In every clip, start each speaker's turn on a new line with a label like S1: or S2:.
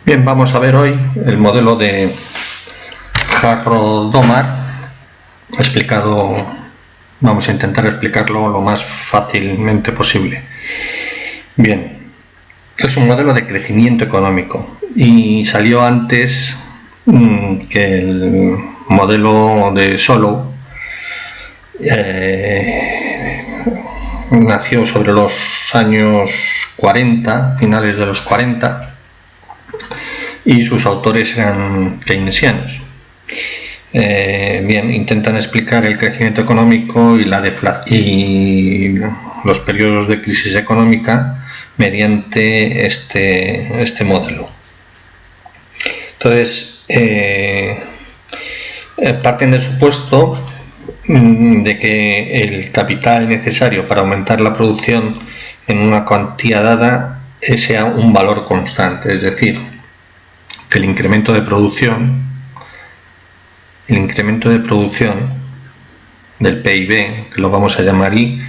S1: Bien, vamos a ver hoy el modelo de Harrod-Domar explicado. Vamos a intentar explicarlo lo más fácilmente posible. Bien, es un modelo de crecimiento económico y salió antes que el modelo de Solow. Nació sobre los años 40, finales de los 40, y sus autores eran keynesianos. Bien, intentan explicar el crecimiento económico y la deflación y los periodos de crisis económica mediante este modelo. Entonces, parten del supuesto de que el capital necesario para aumentar la producción en una cuantía dada sea un valor constante, es decir, que el incremento de producción del PIB, que lo vamos a llamar I,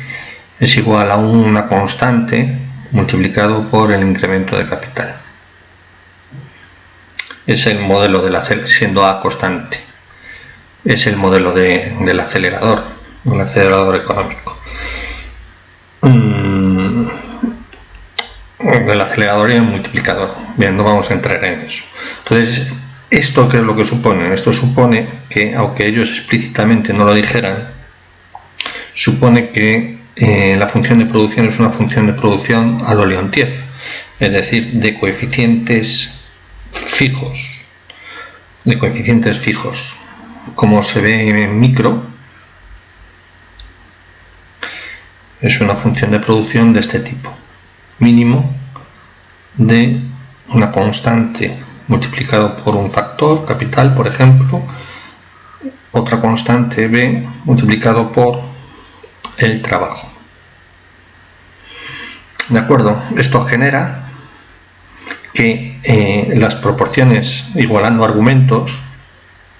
S1: es igual a una constante multiplicado por el incremento de capital. Es el modelo siendo A constante. Es el modelo del acelerador, un acelerador económico. Del acelerador y el multiplicador. Bien, no vamos a entrar en eso. Entonces, ¿esto qué es lo que supone? Esto supone que, aunque ellos explícitamente no lo dijeran, supone que la función de producción es una función de producción a lo Leontief, es decir, de coeficientes fijos. Como se ve en micro, es una función de producción de este tipo: mínimo de una constante multiplicado por un factor capital, por ejemplo, otra constante B multiplicado por el trabajo. ¿De acuerdo? Esto genera que las proporciones, igualando argumentos,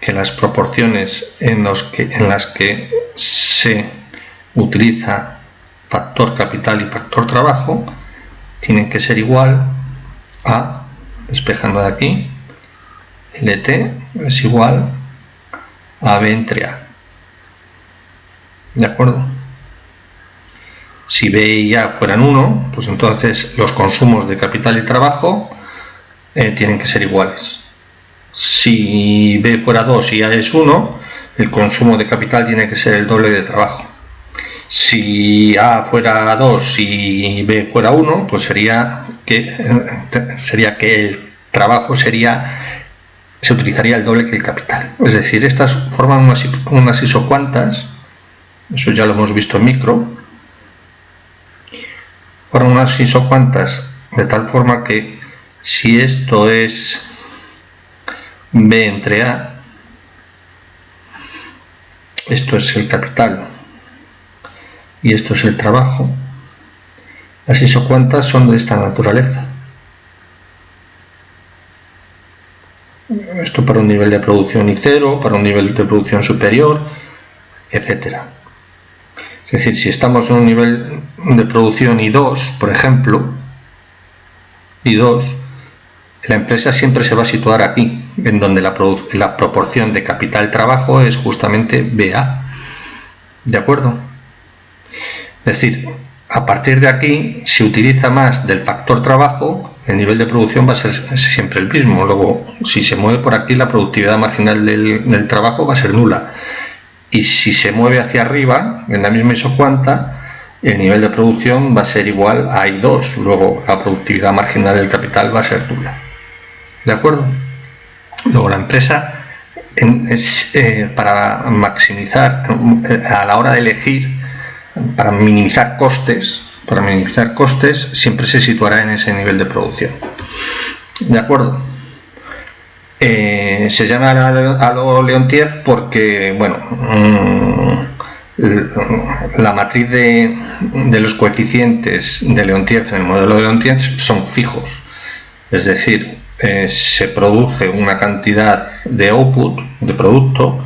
S1: que las proporciones en las que se utiliza factor capital y factor trabajo tienen que ser igual a, despejando de aquí, LT es igual a B entre A. ¿De acuerdo? Si B y A fueran 1, pues entonces los consumos de capital y trabajo tienen que ser iguales. Si B fuera 2 y A es 1, el consumo de capital tiene que ser el doble de trabajo. Si A fuera 2 y B fuera 1, pues sería que el trabajo se utilizaría el doble que el capital. Es decir, estas forman unas isocuantas, eso ya lo hemos visto en micro, forman unas isocuantas de tal forma que si esto es B entre A, esto es el capital y esto es el trabajo, las isocuantas son de esta naturaleza. Esto para un nivel de producción I0, para un nivel de producción superior, etc. Es decir, si estamos en un nivel de producción I2, por ejemplo, I2, la empresa siempre se va a situar aquí, en donde la proporción de capital-trabajo es justamente BA. ¿De acuerdo? Es decir, a partir de aquí, si utiliza más del factor trabajo, el nivel de producción va a ser siempre el mismo. Luego, si se mueve por aquí, la productividad marginal del trabajo va a ser nula. Y si se mueve hacia arriba, en la misma isocuanta, el nivel de producción va a ser igual a I2. Luego, la productividad marginal del capital va a ser nula. ¿De acuerdo? Luego, la empresa, para maximizar, a la hora de elegir, para minimizar costes, siempre se situará en ese nivel de producción. ¿De acuerdo? Se llama a lo Leontief porque, bueno, la matriz de los coeficientes de Leontief en el modelo de Leontief son fijos. Es decir, se produce una cantidad de output, de producto,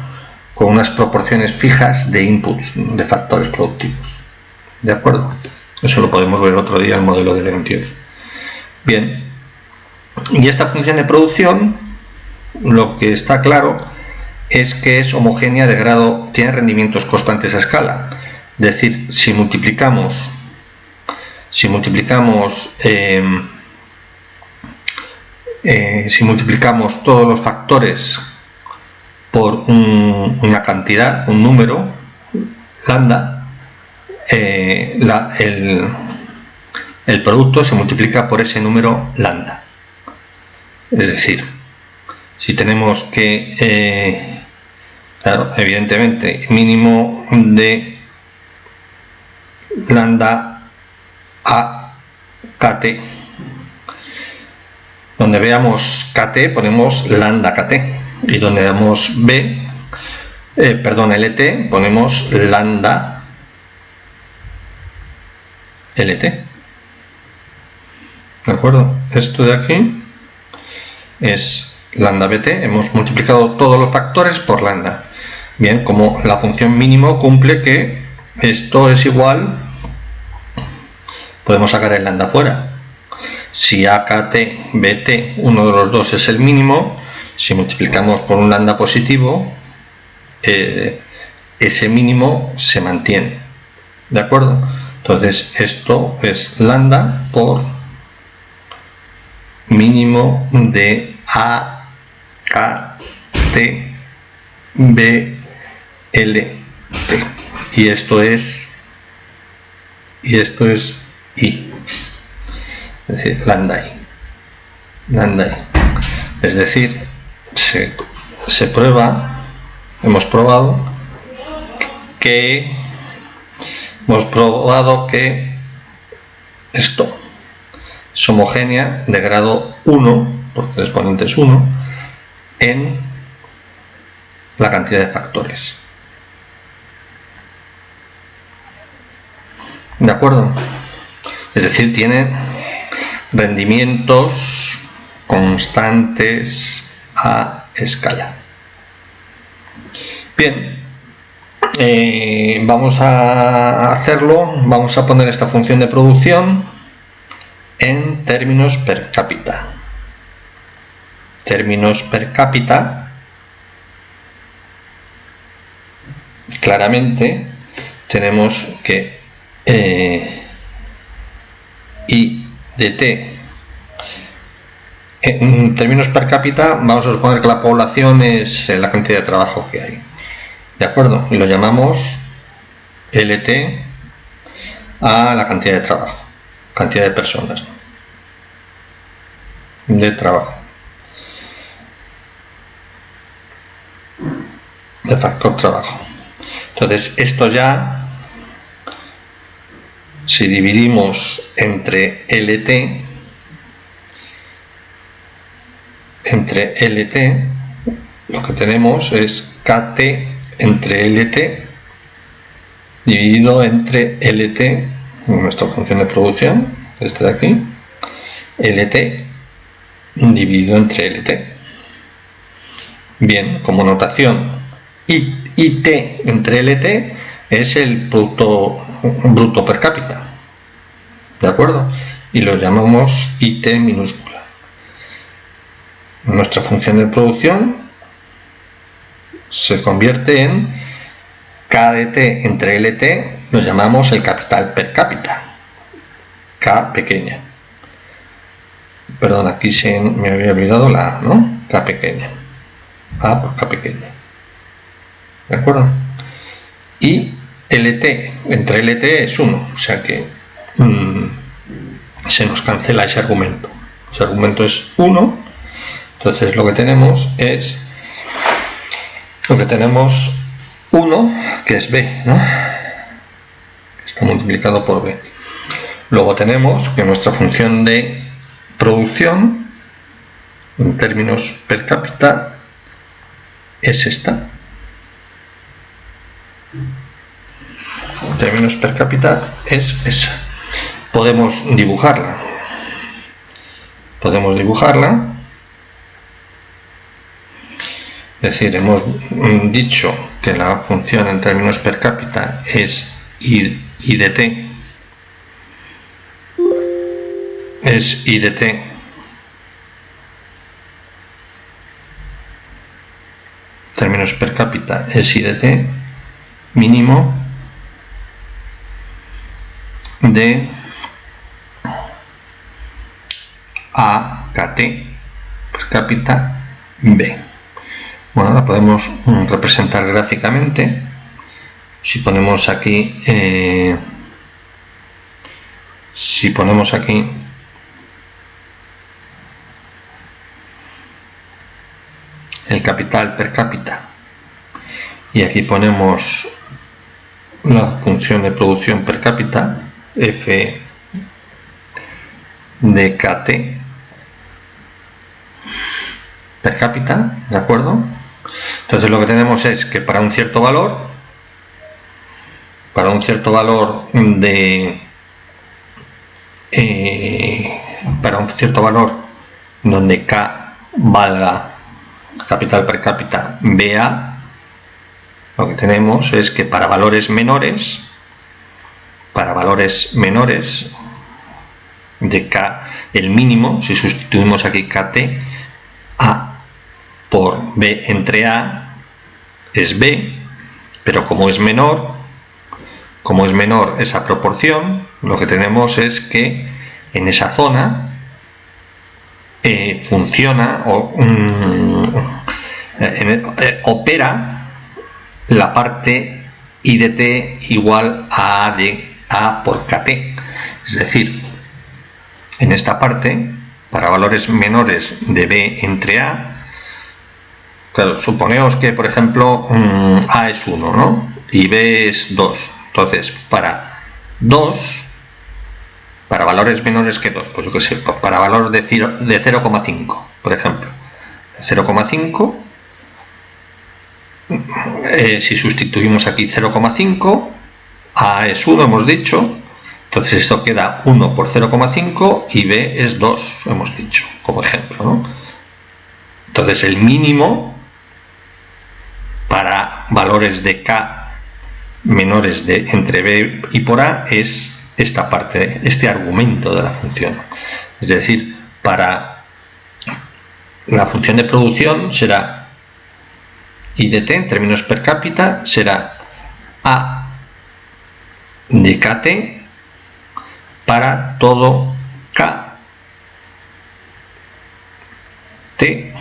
S1: con unas proporciones fijas de inputs, de factores productivos. ¿De acuerdo? Eso lo podemos ver otro día en el modelo de Leontief. Bien, Y esta función de producción, lo que está claro es que es homogénea de grado, tiene rendimientos constantes a escala. Es decir, si multiplicamos todos los factores por una cantidad, un número, lambda, el producto se multiplica por ese número lambda. Es decir, si tenemos que, claro, evidentemente, mínimo de lambda a kt, donde veamos kt ponemos lambda kt, y donde veamos lt ponemos lambda lt. ¿De acuerdo? Esto de aquí es lambda bt, hemos multiplicado todos los factores por lambda. Bien, como la función mínimo cumple que esto es igual, podemos sacar el lambda fuera. Si akt, bt, uno de los dos es el mínimo, si multiplicamos por un lambda positivo, ese mínimo se mantiene. ¿De acuerdo? Entonces esto es lambda por mínimo de a, k, t, b, l, t. Y esto es i. Es decir, lambda i. Es decir, se prueba, hemos probado que esto es homogénea de grado 1, porque el exponente es 1, en la cantidad de factores. ¿De acuerdo? Es decir, tiene rendimientos constantes a escala. Bien, vamos a hacerlo, vamos a poner esta función de producción en términos per cápita. Términos per cápita, claramente tenemos que i de t en términos per cápita, vamos a suponer que la población es la cantidad de trabajo que hay, ¿de acuerdo? Y lo llamamos lt a la cantidad de trabajo, cantidad de personas de trabajo, de factor trabajo. Entonces esto ya, si dividimos entre lt, lo que tenemos es kt entre lt dividido entre lt, nuestra función de producción, este de aquí, lt dividido entre lt. Bien, como notación, it entre lt es el producto bruto per cápita, ¿de acuerdo? Y lo llamamos it minúscula. Nuestra función de producción se convierte en kdt entre lt, lo llamamos el capital per cápita, k pequeña. Perdón, aquí me había olvidado la A, ¿no? K pequeña. A por K pequeña. ¿De acuerdo? Y lt entre lt es 1, o sea que se nos cancela ese argumento. Ese argumento es 1. Entonces lo que tenemos es 1, que es b, ¿no? Está multiplicado por b. Luego tenemos que nuestra función de producción en términos per cápita es esta. En términos per cápita es esa. Podemos dibujarla. Es decir, hemos dicho que la función en términos per cápita es i de t. Es i de t términos per cápita es I de t mínimo de a kt per cápita b. Bueno, la podemos representar gráficamente. Si ponemos aquí el capital per cápita y aquí ponemos la función de producción per cápita f de kt per cápita, ¿de acuerdo? Entonces lo que tenemos es que para un cierto valor donde K valga capital per cápita BA, lo que tenemos es que para valores menores de K, el mínimo, si sustituimos aquí KT, A por B entre A es B, pero como es menor esa proporción, lo que tenemos es que en esa zona funciona o opera la parte I de t igual a A de A por KT. Es decir, en esta parte, para valores menores de B entre A, claro, suponemos que, por ejemplo, A es 1, ¿no? Y B es 2. Entonces, para valores menores que 2, pues yo que sé, para valor de 0,5, por ejemplo. 0,5, si sustituimos aquí 0,5, A es 1, hemos dicho, entonces esto queda 1 por 0,5 y B es 2, hemos dicho, como ejemplo, ¿no? Entonces el mínimo para valores de K menores de entre B y por A es esta parte, este argumento de la función. Es decir, para la función de producción será I de t en términos per cápita será A de kt para todo K t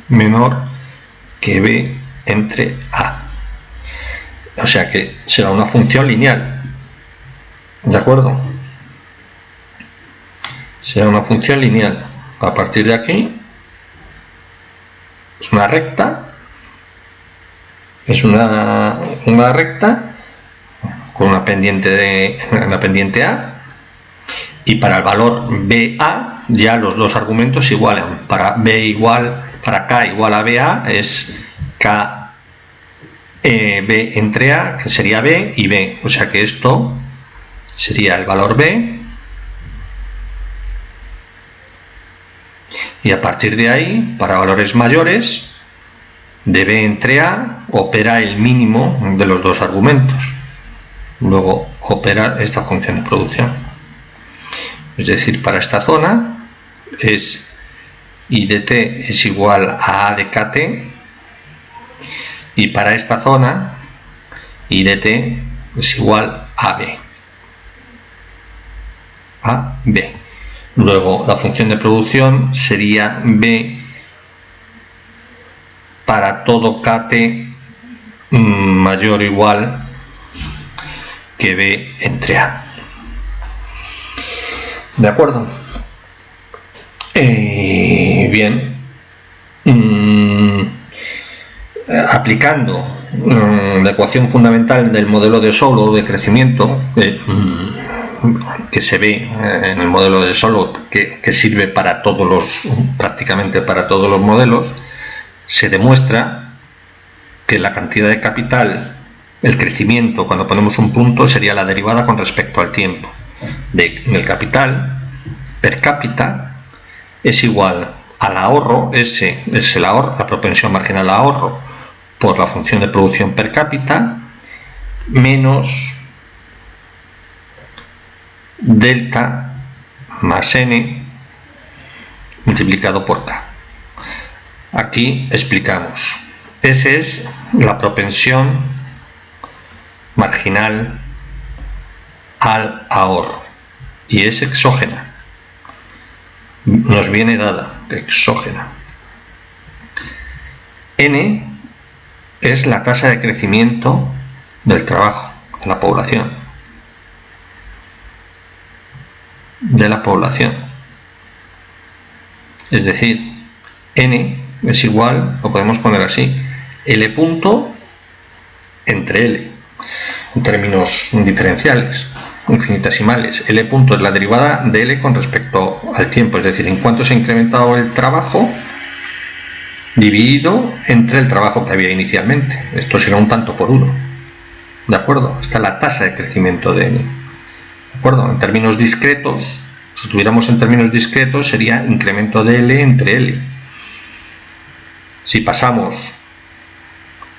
S1: menor que B entre A. O sea que será una función lineal, ¿de acuerdo? Será una función lineal. A partir de aquí es una recta, con una pendiente A, y para el valor BA ya los dos argumentos igualan. Para K igual a BA es K B entre A, que sería B y B, o sea que esto sería el valor B, y a partir de ahí, para valores mayores de B entre A, opera el mínimo de los dos argumentos, luego opera esta función de producción. Es decir, para esta zona es I de t es igual a A de kt, y para esta zona I de t es igual a B. Luego la función de producción sería B para todo kt mayor o igual que B entre A. ¿De acuerdo? Bien. Aplicando la ecuación fundamental del modelo de Solow de crecimiento que se ve en el modelo de Solow, que sirve para prácticamente para todos los modelos, se demuestra que la cantidad de capital, el crecimiento cuando ponemos un punto, sería la derivada con respecto al tiempo del capital per cápita es igual al ahorro, S es el ahorro, la propensión marginal al ahorro por la función de producción per cápita, menos delta más n multiplicado por K. Aquí explicamos Esa es la propensión marginal al ahorro y es exógena, nos viene dada, exógena. N es la tasa de crecimiento del trabajo de la población. Es decir, N es igual, lo podemos poner así, L punto entre L, en términos diferenciales, infinitesimales. L punto es la derivada de L con respecto al tiempo, es decir, en cuánto se ha incrementado el trabajo dividido entre el trabajo que había inicialmente. Esto será un tanto por uno. ¿De acuerdo? Esta es la tasa de crecimiento de N. ¿De acuerdo? En términos discretos, si estuviéramos en términos discretos, sería incremento de L entre L.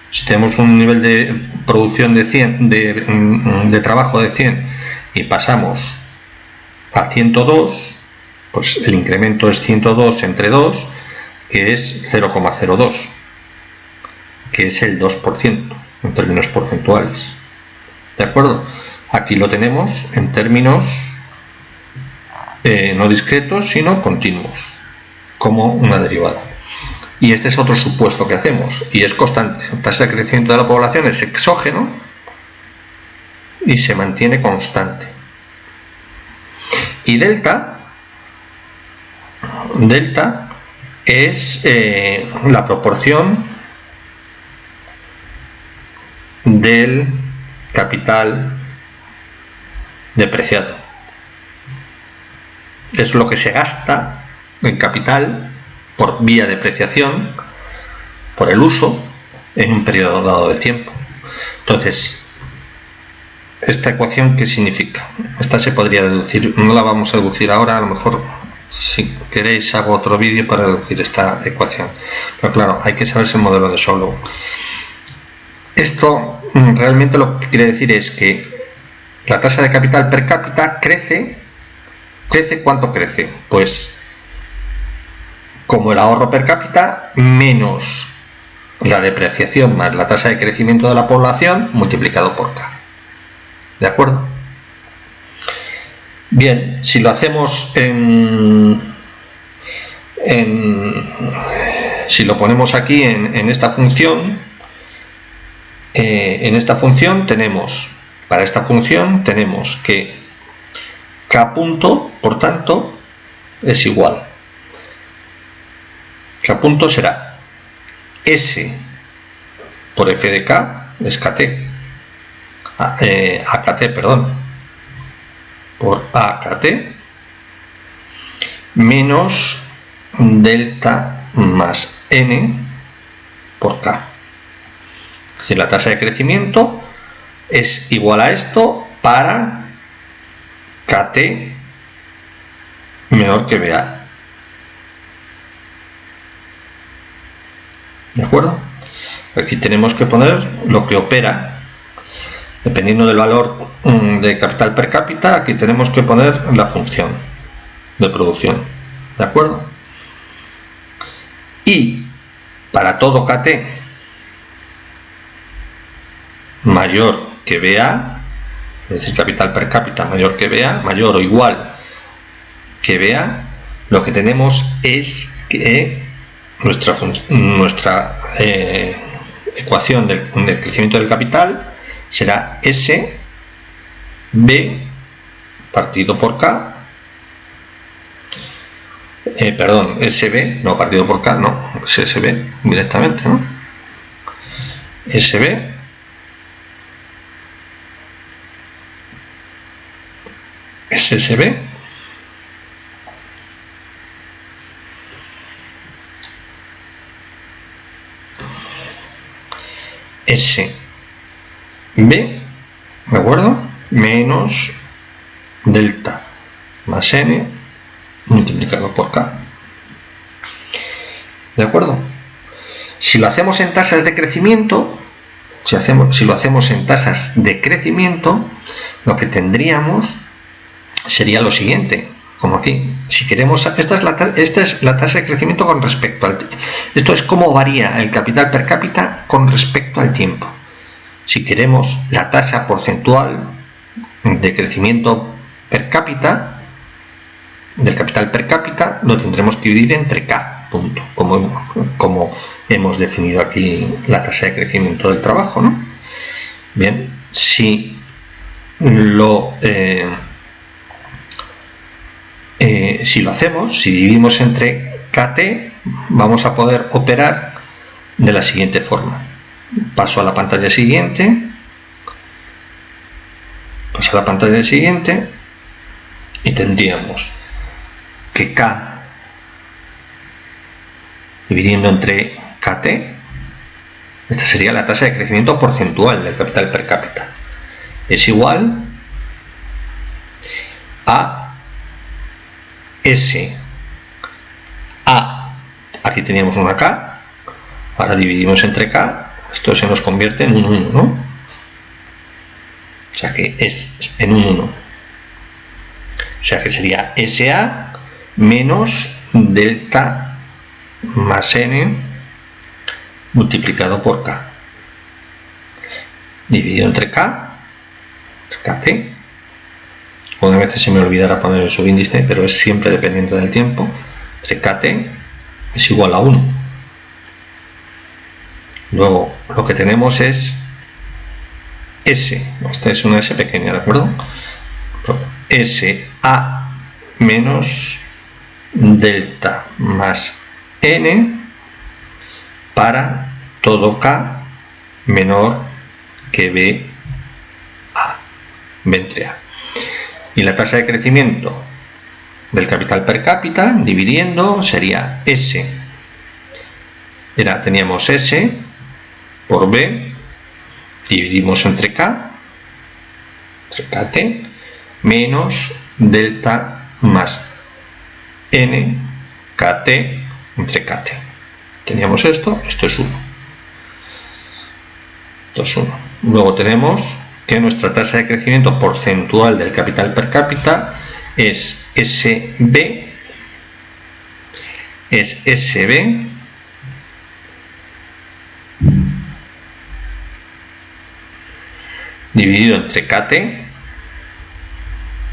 S1: Si tenemos un nivel de producción de 100, de trabajo de 100 y pasamos a 102, pues el incremento es 102 entre 2, que es 0,02, que es el 2% en términos porcentuales. ¿De acuerdo? Aquí lo tenemos en términos no discretos, sino continuos, como una derivada. Y este es otro supuesto que hacemos, y es constante. La tasa de crecimiento de la población es exógeno y se mantiene constante. Y delta es la proporción del capital depreciado. Es lo que se gasta en capital por vía depreciación, por el uso, en un periodo dado de tiempo. Entonces, ¿esta ecuación qué significa? Esta se podría deducir, no la vamos a deducir ahora, a lo mejor si queréis hago otro vídeo para deducir esta ecuación. Pero claro, hay que saberse el modelo de Solow. Esto realmente lo que quiere decir es que la tasa de capital per cápita crece. ¿Cuánto crece? Pues como el ahorro per cápita menos la depreciación más la tasa de crecimiento de la población multiplicado por K. ¿De acuerdo? Bien, si lo hacemos si lo ponemos aquí en esta función, tenemos, para esta función tenemos que K punto, por tanto, es igual. K punto será S por F de K, es KT, AKT, perdón, por AKT, menos delta más N por K. Es decir, la tasa de crecimiento es igual a esto para KT menor que BA. ¿De acuerdo? Aquí tenemos que poner lo que opera. Dependiendo del valor de capital per cápita, aquí tenemos que poner la función de producción. ¿De acuerdo? Y para todo KT mayor que BA, es decir, capital per cápita mayor que BA, mayor o igual que BA, lo que tenemos es que nuestra ecuación del crecimiento del capital será SB partido por K, SB, no partido por K, no, es SB directamente, ¿no? SB SSB SB, ¿de acuerdo? Menos delta más N multiplicado por K. ¿De acuerdo? Si lo hacemos en tasas de crecimiento, si lo hacemos en tasas de crecimiento, lo que tendríamos sería lo siguiente. como aquí. Si queremos, esta es la tasa de crecimiento con respecto al tiempo. Esto es cómo varía el capital per cápita con respecto al tiempo. Si queremos la tasa porcentual de crecimiento per cápita, del capital per cápita, lo tendremos que dividir entre K, punto, como hemos definido aquí la tasa de crecimiento del trabajo, ¿no? Bien, si lo hacemos, si dividimos entre KT, vamos a poder operar de la siguiente forma. Paso a la pantalla siguiente. Paso a la pantalla siguiente y tendríamos que K dividiendo entre KT, esta sería la tasa de crecimiento porcentual del capital per cápita, es igual a S A, aquí teníamos una K, ahora dividimos entre K, esto se nos convierte en un 1, ¿no? O sea que es en un 1. O sea que sería SA menos delta más N multiplicado por K. Dividido entre K, es KT. Una vez se me olvidará poner el subíndice, pero es siempre dependiente del tiempo. Entre KT es igual a 1. Luego lo que tenemos es S, esta es una S pequeña, ¿de acuerdo? SA menos delta más N para todo K menor que B entre A. Y la tasa de crecimiento del capital per cápita dividiendo sería S. Teníamos S por B, dividimos entre K, entre KT, menos delta más N KT entre KT. Teníamos esto es 1. Esto es 1. Luego tenemos que nuestra tasa de crecimiento porcentual del capital per cápita es SB, dividido entre KT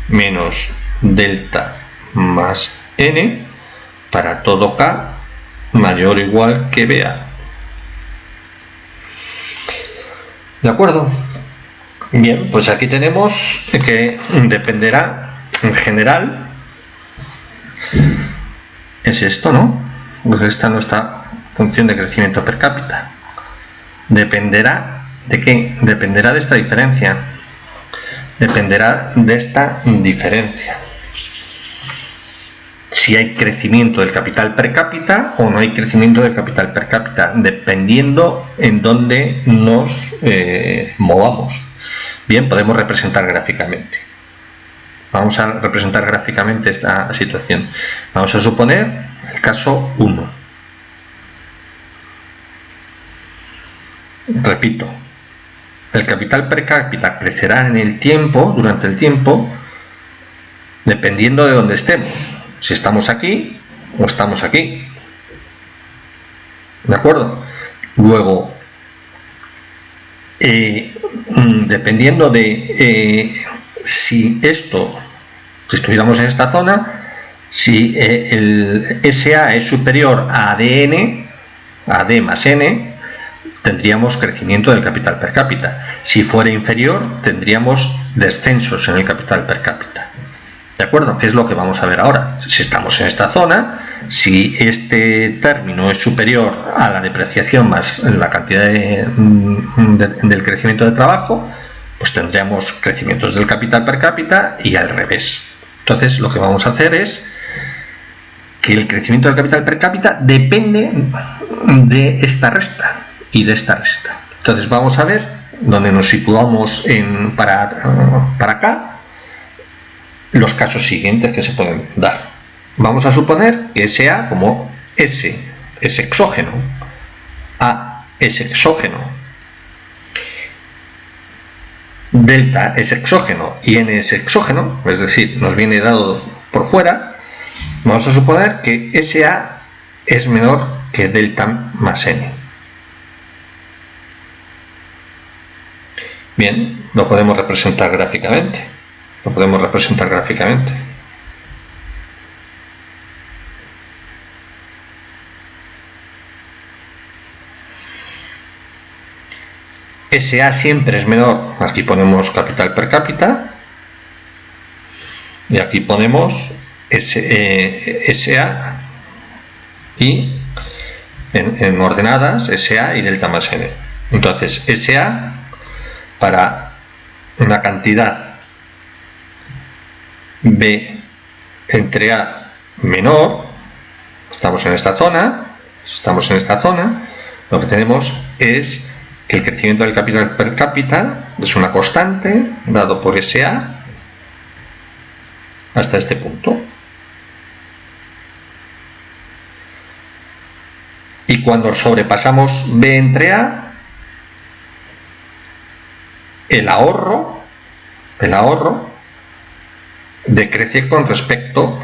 S1: menos delta más N para todo K mayor o igual que BA. ¿De acuerdo? Bien, pues aquí tenemos que dependerá en general, es esto, ¿no? Pues esta es nuestra función de crecimiento per cápita. ¿Dependerá de qué? Dependerá de esta diferencia. Dependerá de esta diferencia. Si hay crecimiento del capital per cápita o no hay crecimiento del capital per cápita, dependiendo en dónde nos movamos. Bien, podemos representar gráficamente. Vamos a representar gráficamente esta situación. Vamos a suponer el caso 1. Repito, el capital per cápita crecerá en el tiempo, durante el tiempo, dependiendo de dónde estemos. Si estamos aquí o estamos aquí. ¿De acuerdo? Luego, dependiendo de si estuviéramos en esta zona, si el SA es superior a AD más N, tendríamos crecimiento del capital per cápita. Si fuera inferior, tendríamos descensos en el capital per cápita. ¿De acuerdo? ¿Qué es lo que vamos a ver ahora? Si estamos en esta zona, si este término es superior a la depreciación más la cantidad del crecimiento de trabajo, pues tendríamos crecimientos del capital per cápita y al revés. Entonces lo que vamos a hacer es que el crecimiento del capital per cápita depende de esta resta y de esta resta. Entonces vamos a ver dónde nos situamos para acá, los casos siguientes que se pueden dar. Vamos a suponer que SA como S es exógeno, A es exógeno, delta es exógeno y N es exógeno, es decir, nos viene dado por fuera, vamos a suponer que SA es menor que delta más N. Bien, lo podemos representar gráficamente. SA siempre es menor, aquí ponemos capital per cápita y aquí ponemos SA y en ordenadas SA y delta más N. Entonces SA para una cantidad B entre A menor, estamos en esta zona, lo que tenemos es que el crecimiento del capital per cápita es una constante dado por SA hasta este punto. Y cuando sobrepasamos B entre A, el ahorro decrece con respecto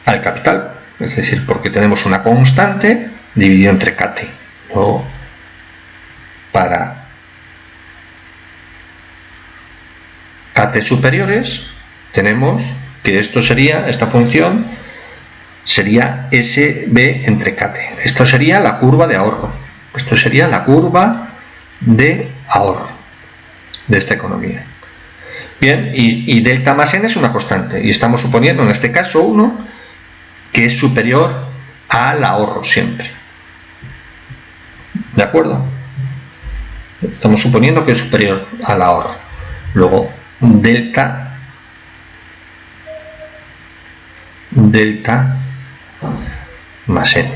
S1: al capital, es decir, porque tenemos una constante dividido entre KT. Luego, para KT superiores, tenemos que esta función sería SB entre KT. Esto sería la curva de ahorro. De esta economía. Bien, y delta más N es una constante. Y estamos suponiendo en este caso 1 que es superior al ahorro siempre. ¿De acuerdo? Estamos suponiendo que es superior al ahorro. Luego, delta más N.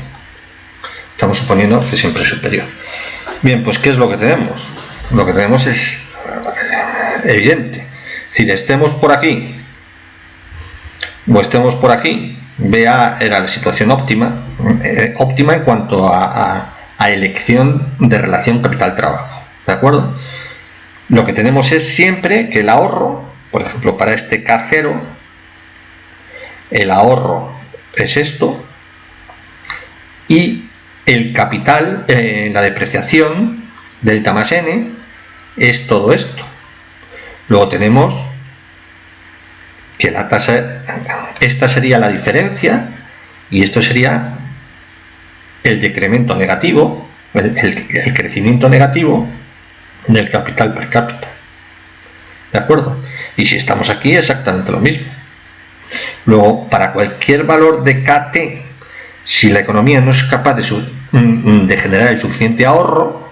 S1: Estamos suponiendo que siempre es superior. Bien, pues ¿qué es lo que tenemos? Lo que tenemos es evidente. Si estemos por aquí o estemos por aquí, BA era la situación óptima en cuanto a elección de relación capital-trabajo. ¿De acuerdo? Lo que tenemos es siempre que el ahorro, por ejemplo, para este K0, el ahorro es esto y el capital, la depreciación, delta más N, es todo esto. Luego tenemos que la tasa, esta sería la diferencia y esto sería el decremento negativo, el crecimiento negativo del capital per cápita. ¿De acuerdo? Y si estamos aquí, exactamente lo mismo. Luego, para cualquier valor de KT, si la economía no es capaz de generar el suficiente ahorro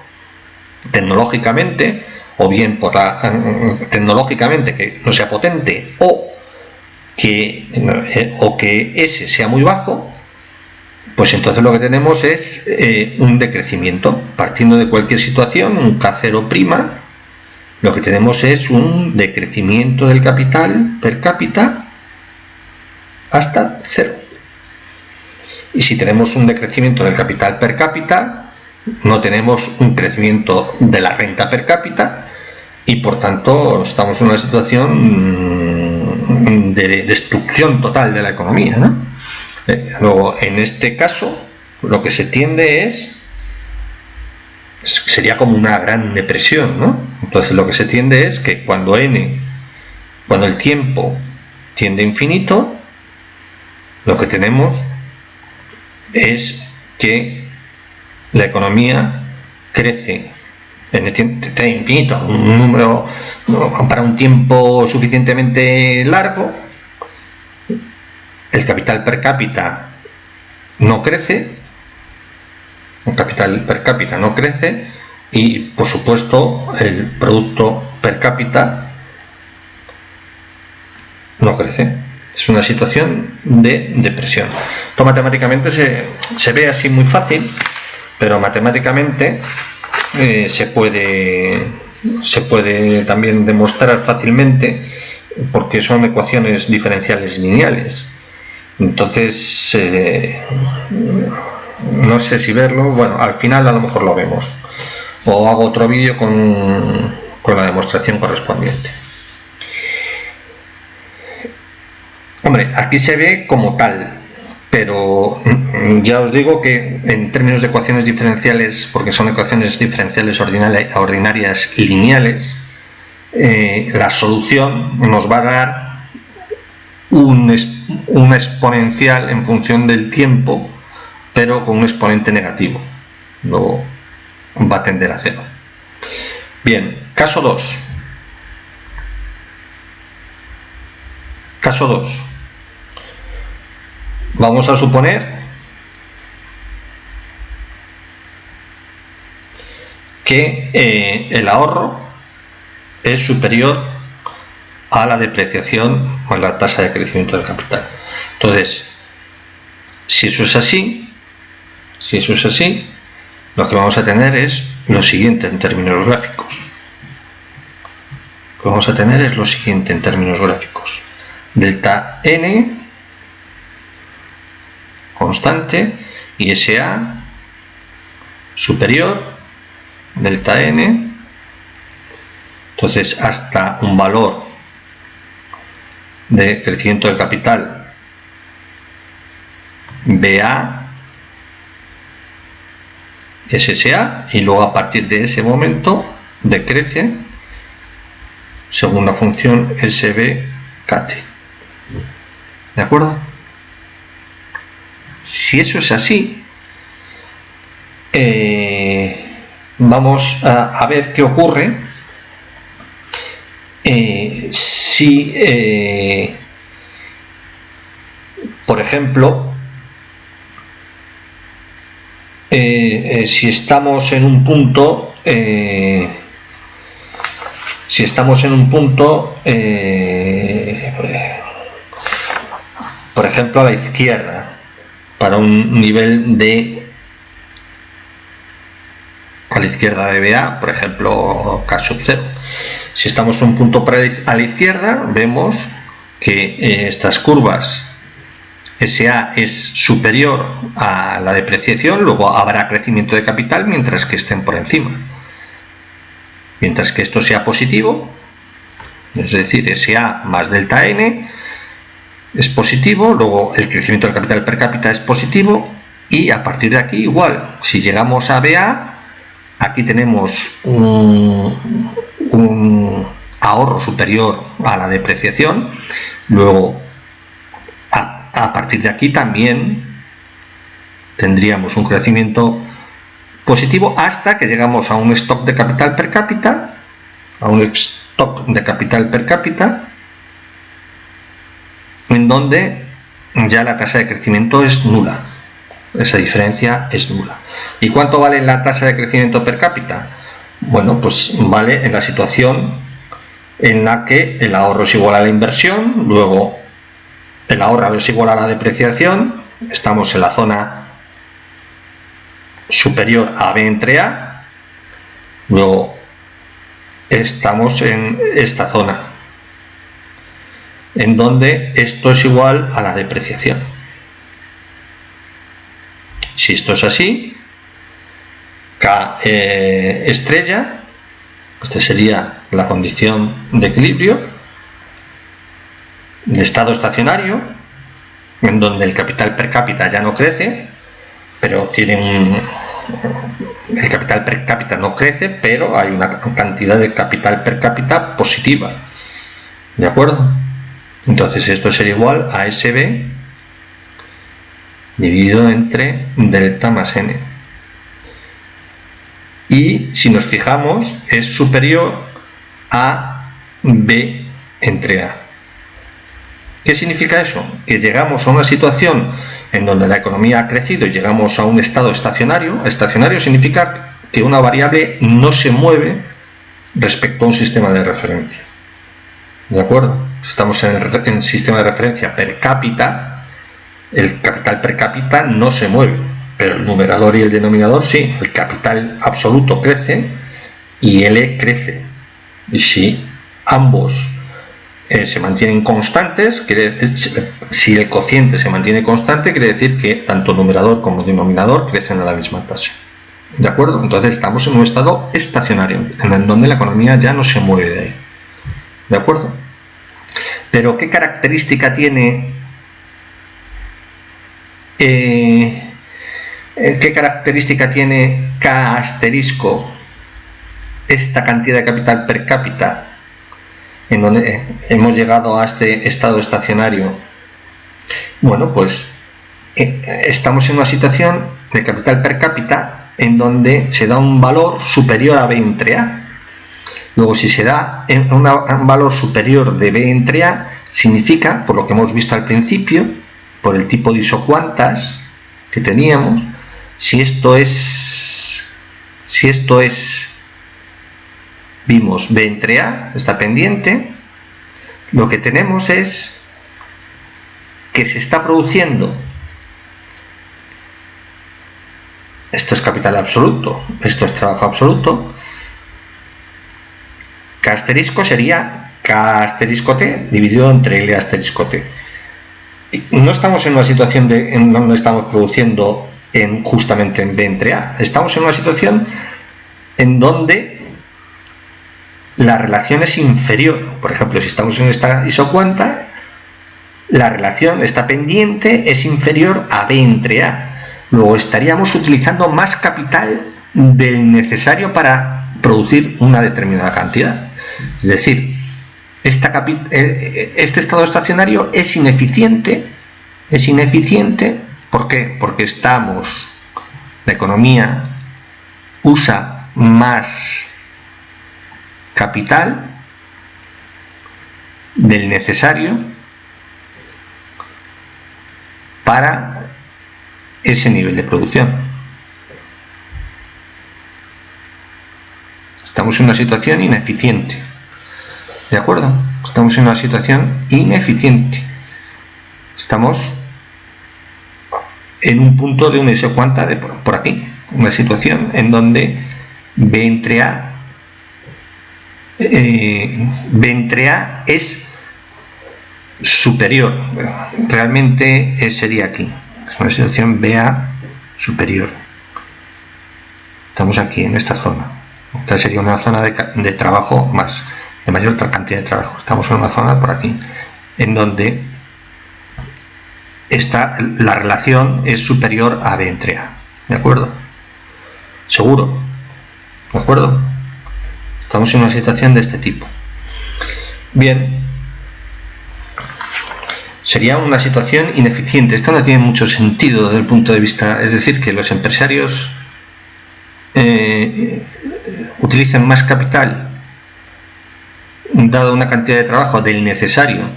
S1: tecnológicamente, o bien tecnológicamente que no sea potente, o que S sea muy bajo, pues entonces lo que tenemos es un decrecimiento. Partiendo de cualquier situación, un K0', lo que tenemos es un decrecimiento del capital per cápita hasta 0. Y si tenemos un decrecimiento del capital per cápita, no tenemos un crecimiento de la renta per cápita y por tanto estamos en una situación de destrucción total de la economía, ¿no? Luego, en este caso, lo que se tiende sería como una gran depresión, ¿no? Entonces lo que se tiende es que cuando el tiempo tiende a infinito, lo que tenemos es que la economía crece en el tiempo infinito, un número para un tiempo suficientemente largo. El capital per cápita no crece, y por supuesto el producto per cápita no crece. Es una situación de depresión. Esto matemáticamente se ve así muy fácil, pero matemáticamente se puede también demostrar fácilmente, porque son ecuaciones diferenciales lineales. Entonces no sé si verlo, bueno, al final a lo mejor lo vemos, o hago otro vídeo con la demostración correspondiente. Hombre, aquí se ve como tal, pero ya os digo que en términos de ecuaciones diferenciales, porque son ecuaciones diferenciales ordinarias lineales, la solución nos va a dar una exponencial en función del tiempo, pero con un exponente negativo. Luego va a tender a cero. Bien, caso 2. Caso 2. Vamos a suponer que el ahorro es superior a la depreciación o la tasa de crecimiento del capital. Entonces, si eso es así, lo que vamos a tener es lo siguiente en términos gráficos. Delta n constante y SA superior, delta n. Entonces, hasta un valor de crecimiento del capital BA SSA, y luego a partir de ese momento decrece según la función SBKT. ¿De acuerdo? Si eso es así, vamos a ver qué ocurre si, por ejemplo, si estamos en un punto, por ejemplo, a la izquierda, para un nivel de, a la izquierda de BA, por ejemplo, K sub 0. Si estamos en un punto a la izquierda, vemos que estas curvas SA es superior a la depreciación, luego habrá crecimiento de capital mientras que estén por encima. Mientras que esto sea positivo, es decir, SA más delta n es positivo, luego el crecimiento del capital per cápita es positivo, y a partir de aquí igual, si llegamos a BA, aquí tenemos un ahorro superior a la depreciación, luego a partir de aquí también tendríamos un crecimiento positivo hasta que llegamos a un stock de capital per cápita, en donde ya la tasa de crecimiento es nula. Esa diferencia es nula. ¿Y cuánto vale la tasa de crecimiento per cápita? Bueno, pues vale en la situación en la que el ahorro es igual a la inversión, luego el ahorro es igual a la depreciación, estamos en la zona superior a B entre A, luego estamos en esta zona, en donde esto es igual a la depreciación. Si esto es así, K estrella, esta sería la condición de equilibrio, de estado estacionario, en donde el capital per cápita ya no crece, pero el capital per cápita no crece, pero hay una cantidad de capital per cápita positiva. ¿De acuerdo? Entonces esto sería igual a SB dividido entre delta más n. Y si nos fijamos, es superior a B entre A. ¿Qué significa eso? Que llegamos a una situación en donde la economía ha crecido y llegamos a un estado estacionario. Estacionario significa que una variable no se mueve respecto a un sistema de referencia. ¿De acuerdo? Estamos en el sistema de referencia per cápita, el capital per cápita no se mueve, pero el numerador y el denominador sí. El capital absoluto crece y L crece. Y si ambos se mantienen constantes, quiere decir, si el cociente se mantiene constante, quiere decir que tanto numerador como denominador crecen a la misma tasa. ¿De acuerdo? Entonces estamos en un estado estacionario, en el donde la economía ya no se mueve de ahí. ¿De acuerdo? Pero ¿qué característica tiene K asterisco, esta cantidad de capital per cápita, en donde hemos llegado a este estado estacionario? Bueno, pues estamos en una situación de capital per cápita en donde se da un valor superior a B entre A. Luego, si se da un valor superior de B entre A, significa, por lo que hemos visto al principio, por el tipo de isocuantas que teníamos, si esto es, vimos B entre A, está pendiente, lo que tenemos es que se está produciendo, esto es capital absoluto, esto es trabajo absoluto, K asterisco sería K asterisco T dividido entre L asterisco T. No estamos en una situación en donde estamos produciendo justamente en B entre A. Estamos en una situación en donde la relación es inferior. Por ejemplo, si estamos en esta isocuanta, la relación, esta pendiente, es inferior a B entre A. Luego estaríamos utilizando más capital del necesario para producir una determinada cantidad. Es decir, este estado estacionario es ineficiente. ¿Por qué? Porque la economía usa más capital del necesario para ese nivel de producción. Estamos en una situación ineficiente. ¿De acuerdo? Estamos en una situación ineficiente. Estamos en un punto de una isocuanta de por aquí. Una situación en donde B entre A es superior. Realmente sería aquí. Es una situación BA superior. Estamos aquí en esta zona. Esta sería una zona de trabajo de mayor cantidad de trabajo. Estamos en una zona por aquí, en donde la relación es superior a B entre A. ¿De acuerdo? ¿Seguro? ¿De acuerdo? Estamos en una situación de este tipo. Bien. Sería una situación ineficiente. Esto no tiene mucho sentido desde el punto de vista, es decir, que los empresarios utilicen más capital dado una cantidad de trabajo del necesario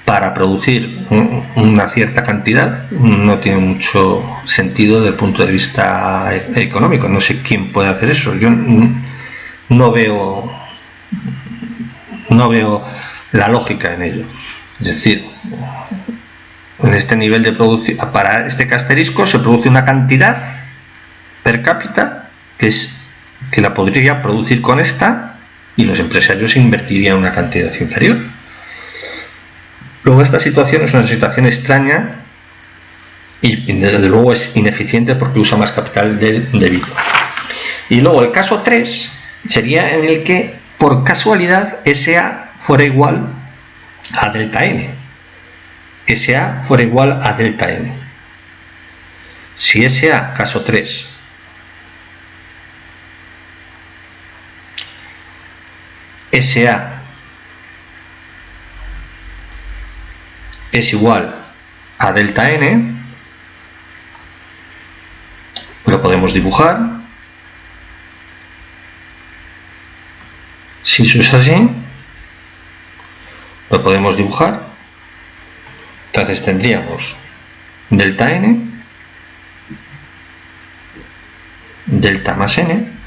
S1: para producir una cierta cantidad, no tiene mucho sentido desde el punto de vista económico. No sé quién puede hacer eso. Yo no veo la lógica en ello. Es decir, en este nivel de producción, para este asterisco se produce una cantidad per cápita que la podría producir con esta, y los empresarios invertirían una cantidad inferior. Luego, esta situación es una situación extraña y desde luego es ineficiente porque usa más capital del debido. Y luego el caso 3 sería en el que por casualidad SA fuera igual a delta N. SA fuera igual a delta N. Si SA, caso 3, SA es igual a delta N, lo podemos dibujar. Si eso es así, lo podemos dibujar. Entonces tendríamos delta N, delta más N,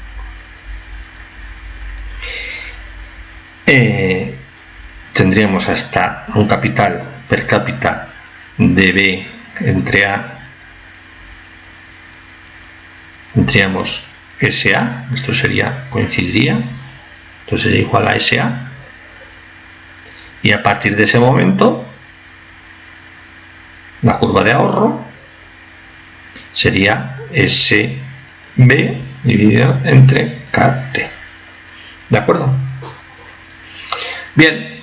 S1: tendríamos hasta un capital per cápita de B entre A, tendríamos SA, esto coincidiría, entonces sería igual a SA, y a partir de ese momento la curva de ahorro sería SB dividido entre KT. ¿De acuerdo? Bien,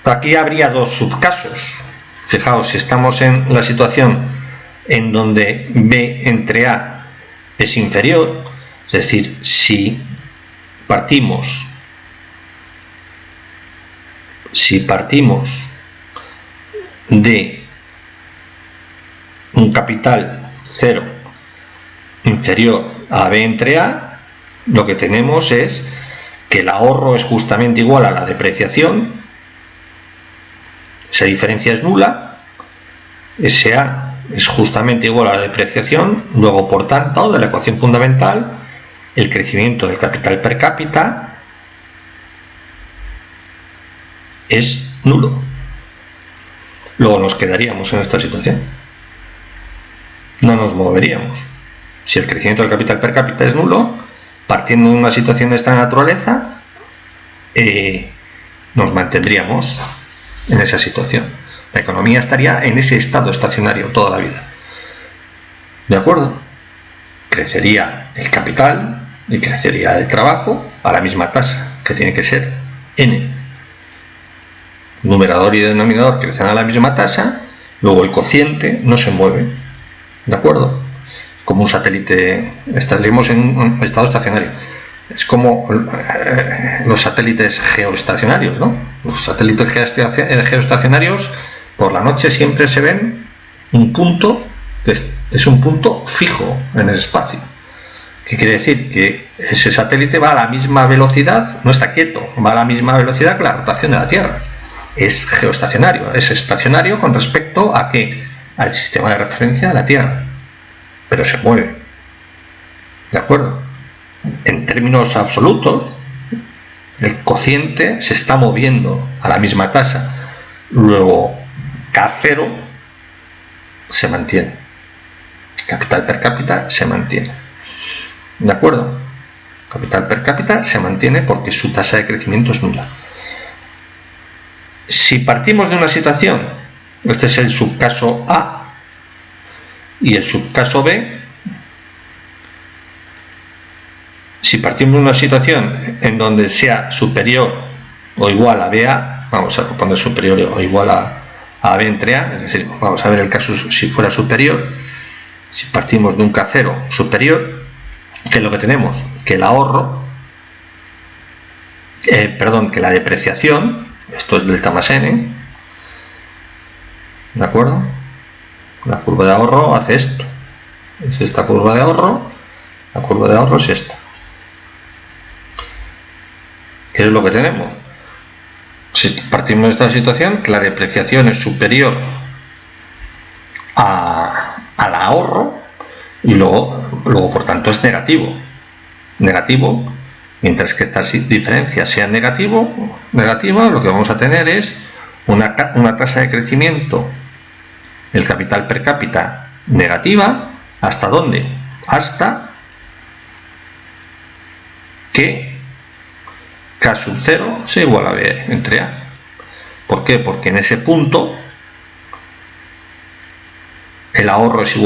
S1: Aquí habría dos subcasos. Fijaos, si estamos en la situación en donde B entre A es inferior, es decir, si partimos de un capital 0 inferior a B entre A, lo que tenemos es que el ahorro es justamente igual a la depreciación, esa diferencia es nula, ese A es justamente igual a la depreciación, luego por tanto de la ecuación fundamental el crecimiento del capital per cápita es nulo. Luego nos quedaríamos en esta situación, no nos moveríamos. Si el crecimiento del capital per cápita es nulo, partiendo de una situación de esta naturaleza, nos mantendríamos en esa situación. La economía estaría en ese estado estacionario toda la vida. ¿De acuerdo? Crecería el capital y crecería el trabajo a la misma tasa, que tiene que ser n. Numerador y denominador crecen a la misma tasa, luego el cociente no se mueve. ¿De acuerdo? Como un satélite, estaríamos en un estado estacionario. Es como los satélites geoestacionarios, ¿no? Los satélites geoestacionarios por la noche siempre se ven un punto, es un punto fijo en el espacio. ¿Qué quiere decir? Que ese satélite va a la misma velocidad, no está quieto, va a la misma velocidad que la rotación de la Tierra. Es geoestacionario, es estacionario con respecto a ¿qué? Al sistema de referencia de la Tierra. Pero se mueve. ¿De acuerdo? En términos absolutos, el cociente se está moviendo a la misma tasa. Luego, K0 se mantiene. Capital per cápita se mantiene. ¿De acuerdo? Capital per cápita se mantiene porque su tasa de crecimiento es nula. Si partimos de una situación, este es el subcaso A, y el subcaso B, si partimos de una situación en donde sea superior o igual a BA, vamos a poner superior o igual a B entre A, es decir, vamos a ver el caso si fuera superior, si partimos de un K0 superior, que es lo que tenemos, que el ahorro, que la depreciación, esto es delta más n, ¿de acuerdo? La curva de ahorro hace esto, es esta curva de ahorro, la curva de ahorro es esta. ¿Qué es lo que tenemos? Si partimos de esta situación, que la depreciación es superior al ahorro y luego por tanto es negativo, mientras que estas diferencias sean negativas, lo que vamos a tener es una tasa de crecimiento el capital per cápita negativa. ¿Hasta dónde? Hasta que K sub 0 sea igual a B entre A. ¿Por qué? Porque en ese punto el ahorro es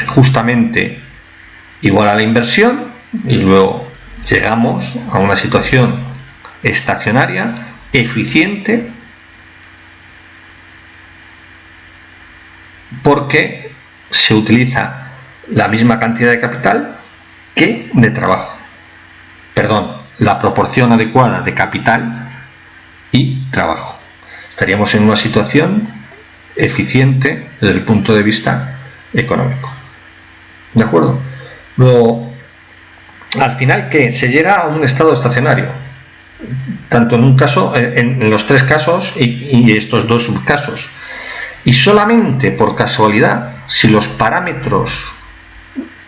S1: justamente igual a la inversión y luego llegamos a una situación estacionaria, eficiente, porque se utiliza la misma cantidad de capital que de trabajo. Perdón, la proporción adecuada de capital y trabajo. Estaríamos en una situación eficiente desde el punto de vista económico. ¿De acuerdo? Luego, al final, ¿qué? Se llega a un estado estacionario. Tanto en un caso, en los tres casos y estos dos subcasos. Y solamente por casualidad, si los parámetros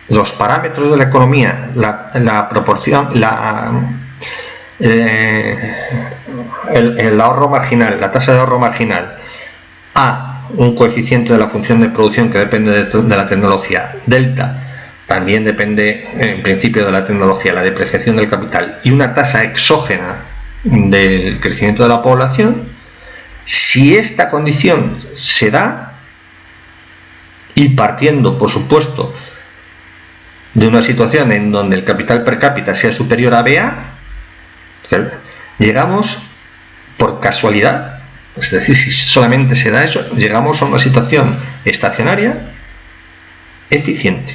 S1: de la economía, la proporción, el ahorro marginal, la tasa de ahorro marginal, a un coeficiente de la función de producción que depende de la tecnología, delta, también depende en principio de la tecnología, la depreciación del capital, y una tasa exógena del crecimiento de la población. Si esta condición se da, y partiendo, por supuesto, de una situación en donde el capital per cápita sea superior a BA, llegamos por casualidad Es decir, si solamente se da eso, llegamos a una situación estacionaria eficiente.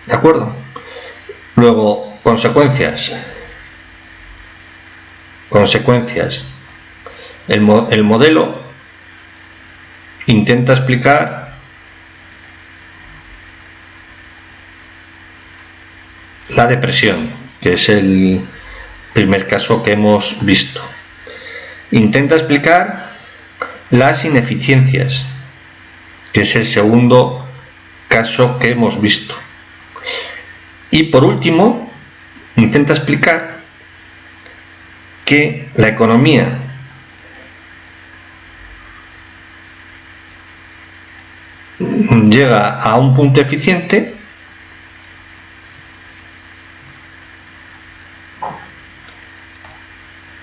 S1: ¿De acuerdo? Luego, consecuencias. El modelo intenta explicar la depresión, que es el primer caso que hemos visto. Intenta explicar las ineficiencias, que es el segundo caso que hemos visto. Y por último, intenta explicar que la economía llega a un punto eficiente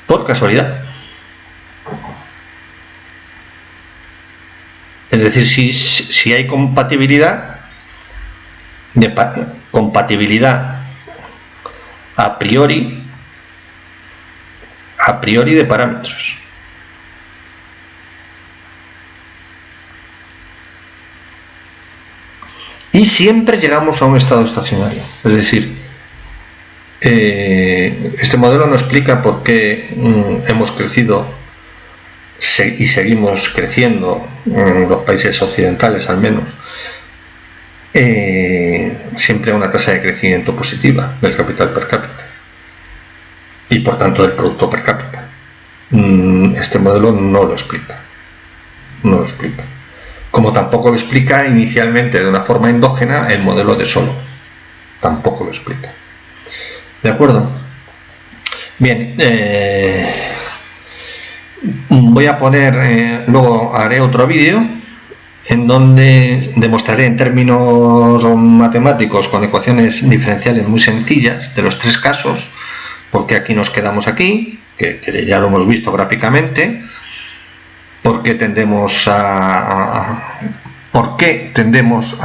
S1: por casualidad. Es decir, si hay compatibilidad a priori de parámetros. Y siempre llegamos a un estado estacionario. Es decir, este modelo no explica por qué hemos crecido y seguimos creciendo en los países occidentales, al menos, siempre a una tasa de crecimiento positiva del capital per cápita y por tanto del producto per cápita. Este modelo no lo explica. Como tampoco lo explica inicialmente de una forma endógena el modelo de Solow. Tampoco lo explica. ¿De acuerdo? Bien, voy a poner, luego haré otro vídeo en donde demostraré en términos matemáticos con ecuaciones diferenciales muy sencillas de los tres casos, porque aquí nos quedamos aquí, que ya lo hemos visto gráficamente, por qué tendemos a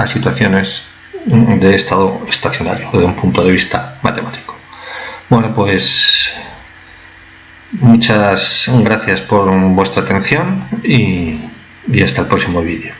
S1: situaciones de estado estacionario desde un punto de vista matemático. Bueno, pues muchas gracias por vuestra atención y hasta el próximo vídeo.